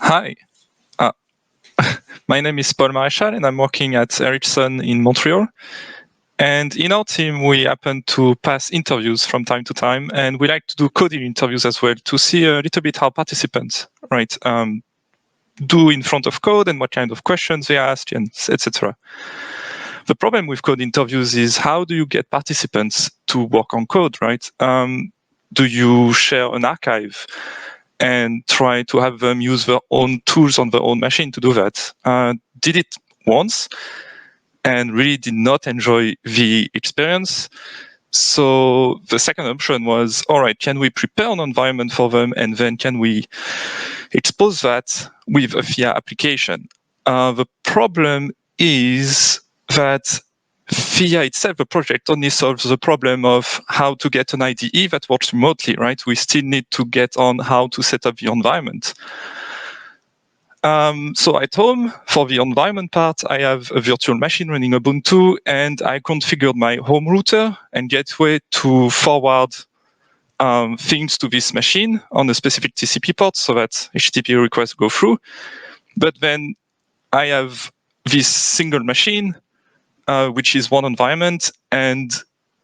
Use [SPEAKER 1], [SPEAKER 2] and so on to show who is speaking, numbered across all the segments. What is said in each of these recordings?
[SPEAKER 1] Hi, uh, my name is Paul Maréchal and I'm working at Ericsson in Montreal. And in our team, we happen to pass interviews from time to time, and we like to do coding interviews as well to see a little bit how participants, do in front of code and what kind of questions they ask, and etc. The problem with code interviews is how do you get participants to work on code, right? Do you share an archive and try to have them use their own tools on their own machine to do that? Did it once and really did not enjoy the experience. So the second option was, all right, can we prepare an environment for them and then can we expose that with a Theia application? The problem is that Theia itself, the project, only solves the problem of how to get an IDE that works remotely, right? We still need to get on how to set up the environment. So at home, for the environment part, I have a virtual machine running Ubuntu, and I configured my home router and gateway to forward things to this machine on a specific TCP port so that HTTP requests go through. But then I have this single machine, which is one environment, and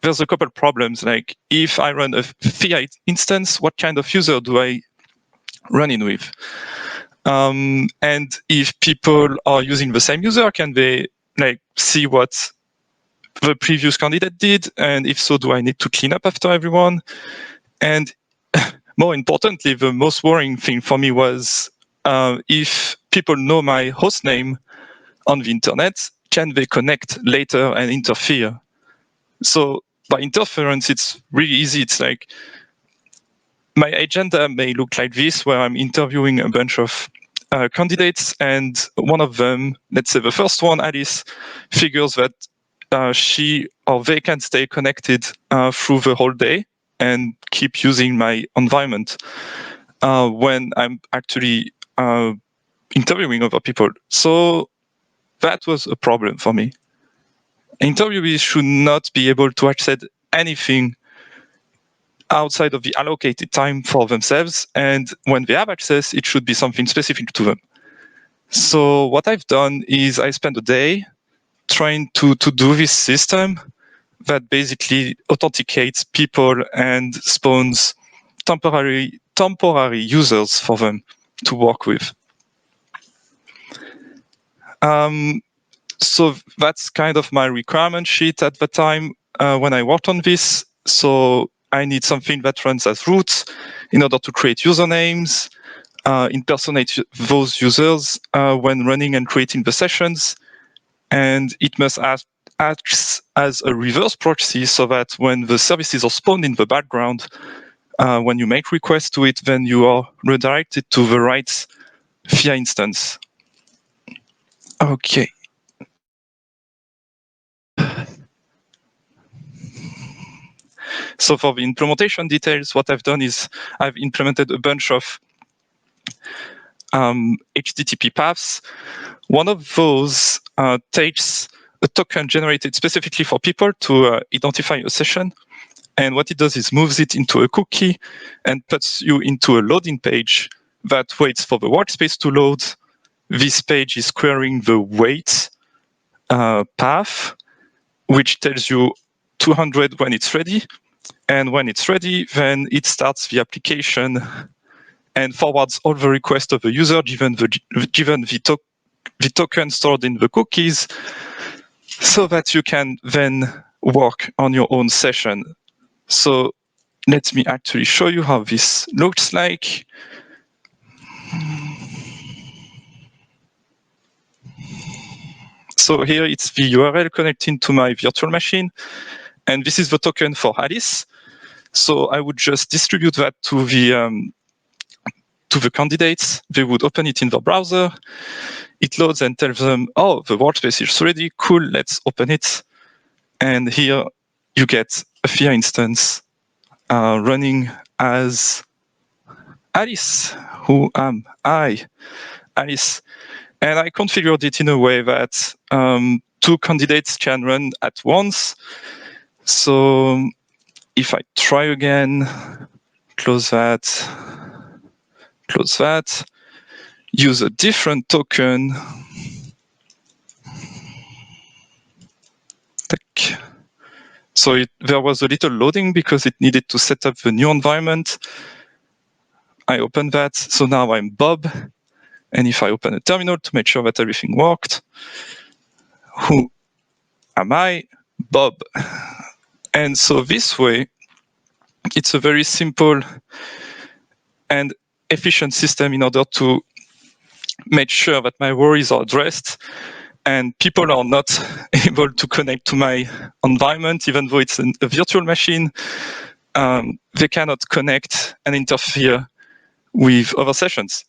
[SPEAKER 1] there's a couple problems. Like if I run a Theia instance, what kind of user do I run in with? And if people are using the same user, can they see what the previous candidate did? And if so, do I need to clean up after everyone? And more importantly, the most worrying thing for me was if people know my host name on the internet, can they connect later and interfere? So by interference, it's really easy. It's like my agenda may look like this, where I'm interviewing a bunch of candidates, and one of them, let's say the first one, Alice, figures that she or they can stay connected through the whole day and keep using my environment when I'm actually interviewing other people. So that was a problem for me. Interviewees should not be able to access anything outside of the allocated time for themselves. And when they have access, it should be something specific to them. So what I've done is I spent a day trying to do this system that basically authenticates people and spawns temporary users for them to work with. So that's kind of my requirement sheet at the time when I worked on this. So I need something that runs as root in order to create usernames, impersonate those users when running and creating the sessions. And it must act as a reverse proxy so that when the services are spawned in the background, when you make requests to it, then you are redirected to the right Theia instance. Okay. So for the implementation details, what I've done is I've implemented a bunch of HTTP paths. One of those takes a token generated specifically for people to identify a session. And what it does is moves it into a cookie and puts you into a loading page that waits for the workspace to load. This page is querying the wait path, which tells you 200 when it's ready. And when it's ready, then it starts the application and forwards all the requests of the user given the token stored in the cookies, so that you can then work on your own session. So let me actually show you how this looks like. So here it's the URL connecting to my virtual machine, and this is the token for Alice. So I would just distribute that to the candidates. They would open it in their browser. It loads and tells them, oh, the workspace is ready. Cool, let's open it. And here you get a Theia instance running as Alice. Who am I? Alice. And I configured it in a way that two candidates can run at once. So if I try again, close that, use a different token. So there was a little loading because it needed to set up the new environment. I opened that. So now I'm Bob. And if I open a terminal to make sure that everything worked, who am I? Bob. And so this way, it's a very simple and efficient system in order to make sure that my worries are addressed and people are not able to connect to my environment, even though it's a virtual machine. They cannot connect and interfere with other sessions.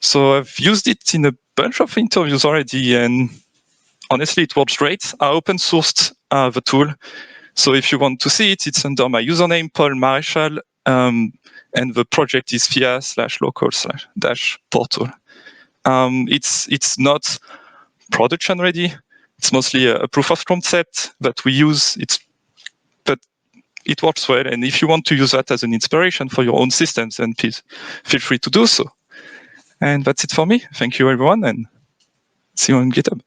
[SPEAKER 1] So I've used it in a bunch of interviews already, and honestly, it works great. I open sourced the tool. So if you want to see it, it's under my username, Paul Maréchal, and the project is Theia/local/portal. It's not production ready. It's mostly a proof of concept that we use. But it works well. And if you want to use that as an inspiration for your own systems, then please feel free to do so. And that's it for me. Thank you, everyone, and see you on GitHub.